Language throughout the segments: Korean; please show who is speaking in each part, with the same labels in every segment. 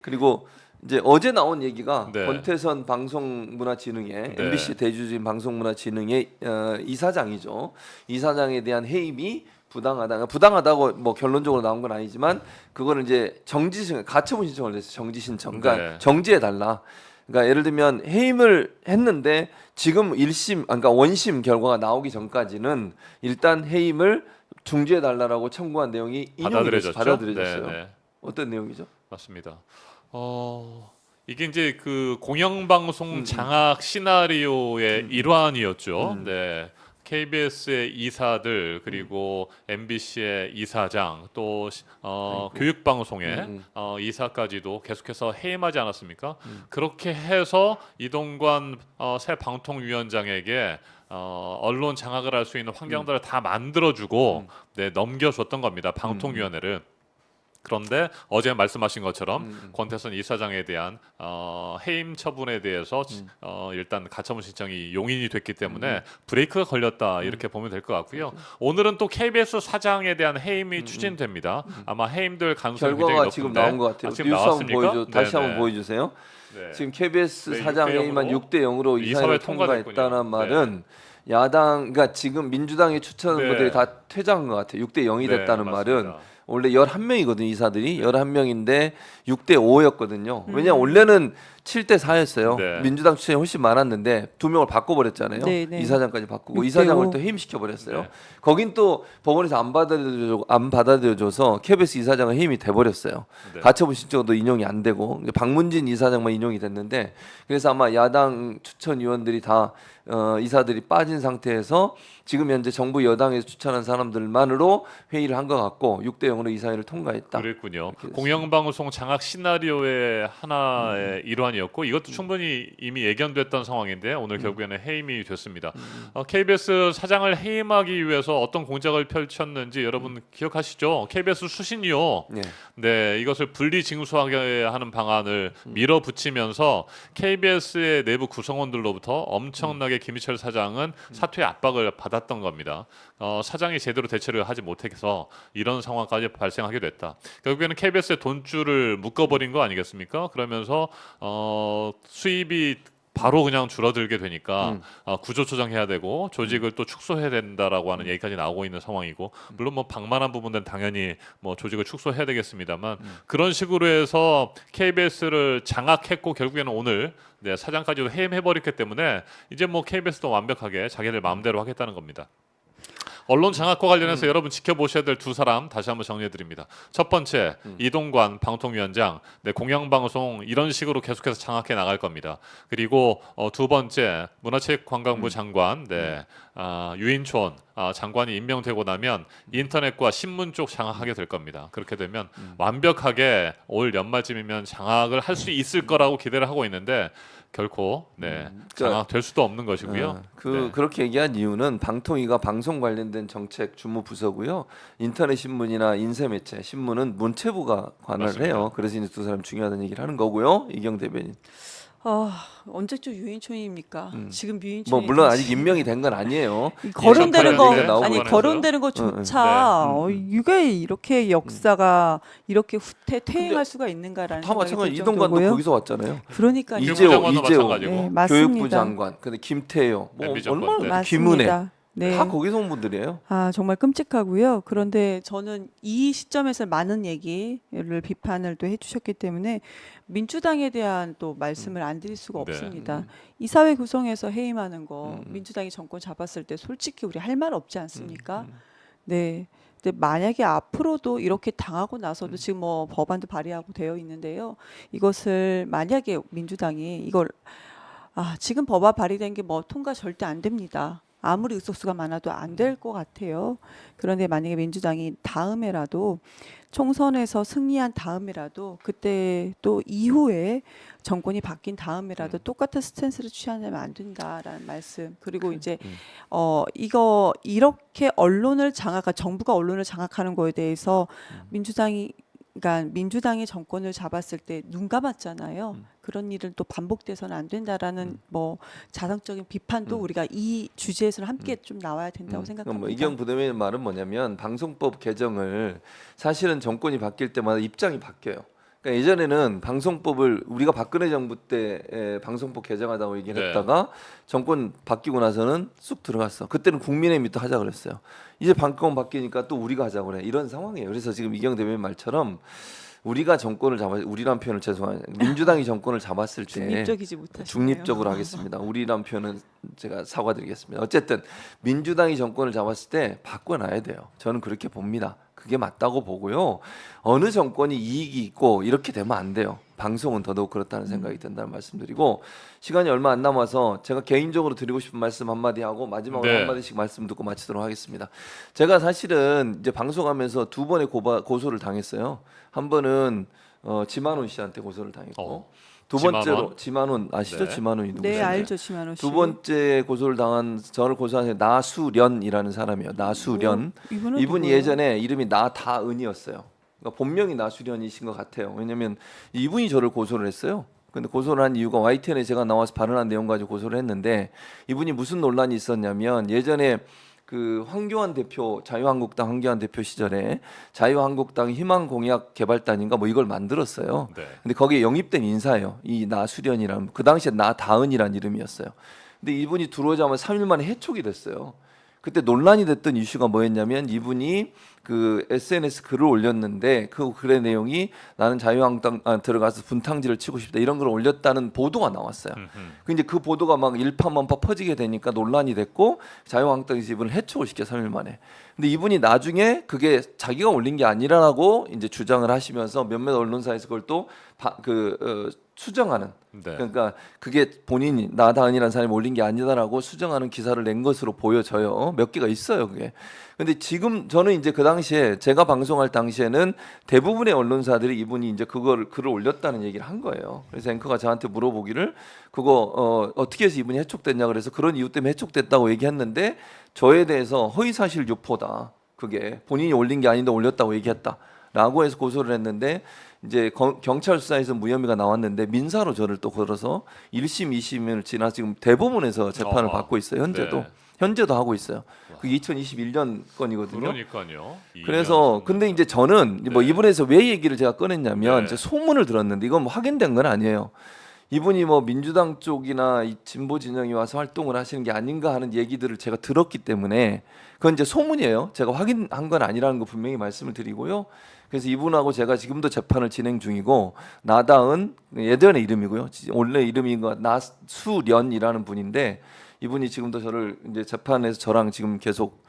Speaker 1: 그리고 이제 어제 나온 얘기가
Speaker 2: 네.
Speaker 1: 권태선 방송문화진흥회
Speaker 2: 네.
Speaker 1: MBC 대주주인 방송문화진흥회 이사장이죠. 이사장에 대한 해임이 부당하다고 뭐 결론적으로 나온 건 아니지만 그거를 이제 가처분 신청을 했어요. 정지 신청. 그러니까
Speaker 2: 네.
Speaker 1: 정지해 달라. 그러니까 예를 들면 해임을 했는데 지금 그러니까 원심 결과가 나오기 전까지는 일단 해임을 중지해 달라라고 청구한 내용이 인용이 돼서 받아들여졌어요.
Speaker 2: 네, 네.
Speaker 1: 어떤 내용이죠?
Speaker 2: 맞습니다. 이게 이제 그 공영방송 장악 시나리오의 일환이었죠. 네. KBS의 이사들 그리고 MBC의 이사장 또 교육방송의 이사까지도 계속해서 해임하지 않았습니까? 그렇게 해서 이동관 새 방통위원장에게 언론 장악을 할 수 있는 환경들을 다 만들어주고 네, 넘겨줬던 겁니다. 방통위원회를. 그런데 어제 말씀하신 것처럼 권태선 이사장에 대한 해임 처분에 대해서 일단 가처분 신청이 용인이 됐기 때문에 브레이크가 걸렸다 이렇게 보면 될 것 같고요. 오늘은 또 KBS 사장에 대한 해임이 추진됩니다. 아마 해임될 가능성이 굉장히
Speaker 1: 결과가
Speaker 2: 높은데
Speaker 1: 지금 나온 것 같아요.
Speaker 2: 지금
Speaker 1: 뉴스 한번
Speaker 2: 나왔습니까?
Speaker 1: 다시
Speaker 2: 네네.
Speaker 1: 한번 보여주세요.
Speaker 2: 네.
Speaker 1: 지금 KBS
Speaker 2: 네,
Speaker 1: 사장
Speaker 2: 6대 0으로
Speaker 1: 해임안 6대 0으로 이사회를
Speaker 2: 이사회 통과됐군요.
Speaker 1: 통과했다는 말은 야당, 그러니까 지금 민주당의 추천분들이
Speaker 2: 네.
Speaker 1: 다 퇴장한 것 같아요. 6대 0이
Speaker 2: 네,
Speaker 1: 됐다는 말은
Speaker 2: 맞습니다.
Speaker 1: 원래 11명이거든요. 이사들이 11명인데 6대 5였거든요. 왜냐하면 원래는 7대 4였어요.
Speaker 2: 네.
Speaker 1: 민주당 추천이 훨씬 많았는데 2명을 바꿔버렸잖아요.
Speaker 3: 네, 네.
Speaker 1: 이사장까지 바꾸고
Speaker 3: 6대
Speaker 1: 이사장을
Speaker 3: 5.
Speaker 1: 또 해임시켜버렸어요.
Speaker 2: 네.
Speaker 1: 거긴 또 법원에서 안 받아들여줘서 KBS 이사장은 해임이 돼버렸어요.
Speaker 2: 네.
Speaker 1: 가처분 신청도 인용이 안 되고 박문진 이사장만 인용이 됐는데 그래서 아마 야당 추천위원들이 다 이사들이 빠진 상태에서 지금 현재 정부 여당에서 추천한 사람들만으로 회의를 한 것 같고 6대 0으로 이사회를 통과했다.
Speaker 2: 그랬군요.
Speaker 1: 됐습니다.
Speaker 2: 공영방송 장악 시나리오의 하나의 일환이었고 이것도 충분히 이미 예견됐던 상황인데 오늘 결국에는 해임이 됐습니다. KBS 사장을 해임하기 위해서 어떤 공작을 펼쳤는지 여러분 기억하시죠? KBS 수신료
Speaker 1: 네.
Speaker 2: 네, 이것을 분리 징수하게 하는 방안을 밀어붙이면서 KBS의 내부 구성원들로부터 엄청나게 김희철 사장은 사퇴 압박을 받았던 겁니다. 사장이 제대로 대처를 하지 못해서 이런 상황까지 발생하게 됐다. 결국에는 KBS의 돈줄을 묶어버린 거 아니겠습니까? 그러면서 수입이 바로 그냥 줄어들게 되니까 구조조정해야 되고 조직을 또 축소해야 된다라고 하는 얘기까지 나오고 있는 상황이고 물론 뭐 방만한 부분들은 당연히 뭐 조직을 축소해야 되겠습니다만 그런 식으로 해서 KBS를 장악했고 결국에는 오늘 네, 사장까지도 해임해버렸기 때문에 이제 뭐 KBS도 완벽하게 자기들 마음대로 하겠다는 겁니다. 언론 장악과 관련해서 여러분 지켜보셔야 될 두 사람 다시 한번 정리해드립니다. 첫 번째 이동관 방통위원장, 네, 공영방송 이런 식으로 계속해서 장악해 나갈 겁니다. 그리고 두 번째 문화체육관광부 장관, 네, 유인촌 장관이 임명되고 나면 인터넷과 신문 쪽 장악하게 될 겁니다. 그렇게 되면 완벽하게 올 연말쯤이면 장악을 할 수 있을 거라고 기대를 하고 있는데 결코 네, 장악될 수도 없는 것이고요. 네.
Speaker 1: 그렇게 얘기한 이유는 방통위가 방송 관련된 정책 주무 부서고요. 인터넷 신문이나 인쇄 매체 신문은 문체부가 관할을
Speaker 2: 맞습니다.
Speaker 1: 해요. 그래서 이제 두 사람 중요하다는 얘기를 하는 거고요. 이경 대변인.
Speaker 3: 언제쯤 유인촌입니까? 지금 유인촌이
Speaker 1: 뭐 물론 아직 임명이 된 건 아니에요.
Speaker 3: 거론되는 거
Speaker 2: 예전에
Speaker 1: 나오고
Speaker 3: 아니
Speaker 2: 그러면서요?
Speaker 3: 거론되는 것조차 이게 이렇게 역사가 이렇게 퇴행할 수가 있는가라는
Speaker 1: 다
Speaker 3: 생각이
Speaker 1: 마찬가지.
Speaker 3: 들
Speaker 1: 이동관도
Speaker 3: 정도고요.
Speaker 1: 거기서 왔잖아요.
Speaker 3: 그러니까
Speaker 1: 이재호,
Speaker 2: 마찬가지고.
Speaker 3: 네, 맞습니다.
Speaker 1: 교육부 장관, 근데 김태효, 뭐
Speaker 2: MB 정권
Speaker 1: 얼마나
Speaker 2: 때.
Speaker 3: 맞습니다.
Speaker 1: 김은혜
Speaker 3: 네.
Speaker 1: 다 거기서 온 분들이에요.
Speaker 3: 정말 끔찍하고요. 그런데 저는 이 시점에서 많은 얘기를 비판을 또 해주셨기 때문에 민주당에 대한 또 말씀을 안 드릴 수가
Speaker 2: 네.
Speaker 3: 없습니다. 이사회 구성해서 해임하는 거 민주당이 정권 잡았을 때 솔직히 우리 할 말 없지 않습니까? 네. 근데 만약에 앞으로도 이렇게 당하고 나서도 지금 뭐 법안도 발의하고 되어 있는데요. 이것을 만약에 민주당이 이걸 지금 법안 발의된 게 뭐 통과 절대 안 됩니다. 아무리 의석수가 많아도 안 될 것 같아요. 그런데 만약에 민주당이 다음에라도 총선에서 승리한 다음에라도 그때 또 이후에 정권이 바뀐 다음에라도 똑같은 스탠스를 취하면 안 된다라는 말씀. 그리고 이제 이거 이렇게 정부가 언론을 장악하는 거에 대해서 그러니까 민주당이 정권을 잡았을 때 눈 감았잖아요. 그런 일은 또 반복돼서는 안 된다라는 뭐 자성적인 비판도 우리가 이 주제에서는 함께 좀 나와야 된다고 생각합니다.
Speaker 1: 뭐 이경 부대변인 말은 뭐냐면 방송법 개정을 사실은 정권이 바뀔 때마다 입장이 바뀌어요. 그러니까 예전에는 방송법을 우리가 박근혜 정부 때 방송법 개정하다고 얘기를
Speaker 2: 네.
Speaker 1: 했다가 정권 바뀌고 나서는 쑥 들어갔어. 그때는 국민의힘이 또 하자 그랬어요. 이제 방권 바뀌니까 또 우리가 하자 그래. 이런 상황이에요. 그래서 지금 이경 대변인 말처럼 우리가 정권을 우리란 표현을 죄송합니다. 민주당이 정권을 잡았을 때
Speaker 3: 중립적이지 못하시네요.
Speaker 1: 중립적으로 하겠습니다. 우리란 표현은 제가 사과드리겠습니다. 어쨌든 민주당이 정권을 잡았을 때 바꿔놔야 돼요. 저는 그렇게 봅니다. 그게 맞다고 보고요. 어느 정권이 이익이 있고 이렇게 되면 안 돼요. 방송은 더더욱 그렇다는 생각이 든다는 말씀드리고 시간이 얼마 안 남아서 제가 개인적으로 드리고 싶은 말씀 한마디 하고 마지막으로
Speaker 2: 네.
Speaker 1: 한마디씩 말씀 듣고 마치도록 하겠습니다. 제가 사실은 이제 방송하면서 두 번의 고소를 당했어요. 한 번은 지만훈 씨한테 고소를 당했고 두 번째로 지만훈 아시죠?
Speaker 2: 네.
Speaker 1: 지만훈이 누구신지.
Speaker 3: 네, 알죠, 지만호 씨.
Speaker 1: 두 번째 고소를 당한 저를 고소한 나수련이라는 사람이에요. 나수련.
Speaker 3: 이분은
Speaker 1: 이분이
Speaker 3: 누구예요?
Speaker 1: 예전에 이름이 나다은이었어요. 그러니까 본명이 나수련이신 것 같아요. 왜냐하면 이분이 저를 고소를 했어요. 근데 고소를 한 이유가 YTN에 제가 나와서 발언한 내용 가지고 고소를 했는데 이분이 무슨 논란이 있었냐면 예전에 그 황교안 대표 자유한국당 황교안 대표 시절에 자유한국당 희망공약 개발단인가 뭐 이걸 만들었어요.
Speaker 2: 네.
Speaker 1: 근데 거기에 영입된 인사예요. 이 나수련이라는 그 당시에 나다은이라는 이름이었어요. 근데 이분이 들어오자마자 3일 만에 해촉이 됐어요. 그때 논란이 됐던 이슈가 뭐였냐면 이분이 그 SNS 글을 올렸는데 그 글의 내용이 나는 자유한국당 들어가서 분탕질을 치고 싶다 이런 걸 올렸다는 보도가 나왔어요. 근데 그 보도가 막 일파만파 퍼지게 되니까 논란이 됐고 자유한국당에서 이분을 해촉을 시켜 3일 만에. 근데 이분이 나중에 그게 자기가 올린 게 아니라고 이제 주장을 하시면서 몇몇 언론사에서 그걸 또 수정하는
Speaker 2: 네.
Speaker 1: 그러니까 그게 본인이 나다은이라는 사람이 올린 게 아니다라고 수정하는 기사를 낸 것으로 보여져요. 몇 개가 있어요, 그게. 근데 지금 저는 이제 그 당시에 제가 방송할 당시에는 대부분의 언론사들이 이분이 이제 글을 올렸다는 얘기를 한 거예요. 그래서 앵커가 저한테 물어보기를 그거 어떻게 해서 이분이 해촉됐냐 그래서 그런 이유 때문에 해촉됐다고 얘기했는데 저에 대해서 허위사실 유포다. 그게 본인이 올린 게 아닌데 올렸다고 얘기했다라고 해서 고소를 했는데 이제 경찰 수사에서 무혐의가 나왔는데 민사로 저를 또 걸어서 1심, 2심을 지나 지금 대법원에서 재판을 받고 있어요. 현재도 하고 있어요. 그게 2021년 건이거든요.
Speaker 2: 그러니까요.
Speaker 1: 그래서 근데 이제 저는 뭐
Speaker 2: 네.
Speaker 1: 이분에서 왜 얘기를 제가 꺼냈냐면
Speaker 2: 네.
Speaker 1: 이제 소문을 들었는데 이건 뭐 확인된 건 아니에요. 이분이 뭐 민주당 쪽이나 이 진보 진영이 와서 활동을 하시는 게 아닌가 하는 얘기들을 제가 들었기 때문에 그건 이제 소문이에요. 제가 확인한 건 아니라는 거 분명히 말씀을 드리고요. 그래서 이분하고 제가 지금도 재판을 진행 중이고 나다은 예전의 이름이고요. 원래 이름인 거 나수련이라는 분인데 이분이 지금도 저를 이제 재판에서 저랑 지금 계속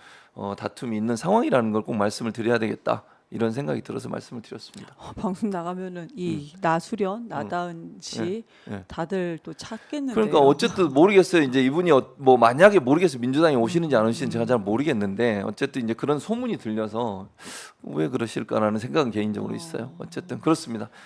Speaker 1: 다툼이 있는 상황이라는 걸 꼭 말씀을 드려야 되겠다. 이런 생각이 들어서 말씀을 드렸습니다.
Speaker 3: 방송 나가면은 이 나수련, 나다은 씨
Speaker 1: 네.
Speaker 3: 다들 또 찾겠는데요.
Speaker 1: 그러니까 어쨌든 모르겠어요. 이제 이분이 뭐 만약에 모르겠어요. 민주당에 오시는지 안 오시는지 제가 잘 모르겠는데 어쨌든 이제 그런 소문이 들려서 왜 그러실까라는 생각은 개인적으로 있어요. 어쨌든 그렇습니다.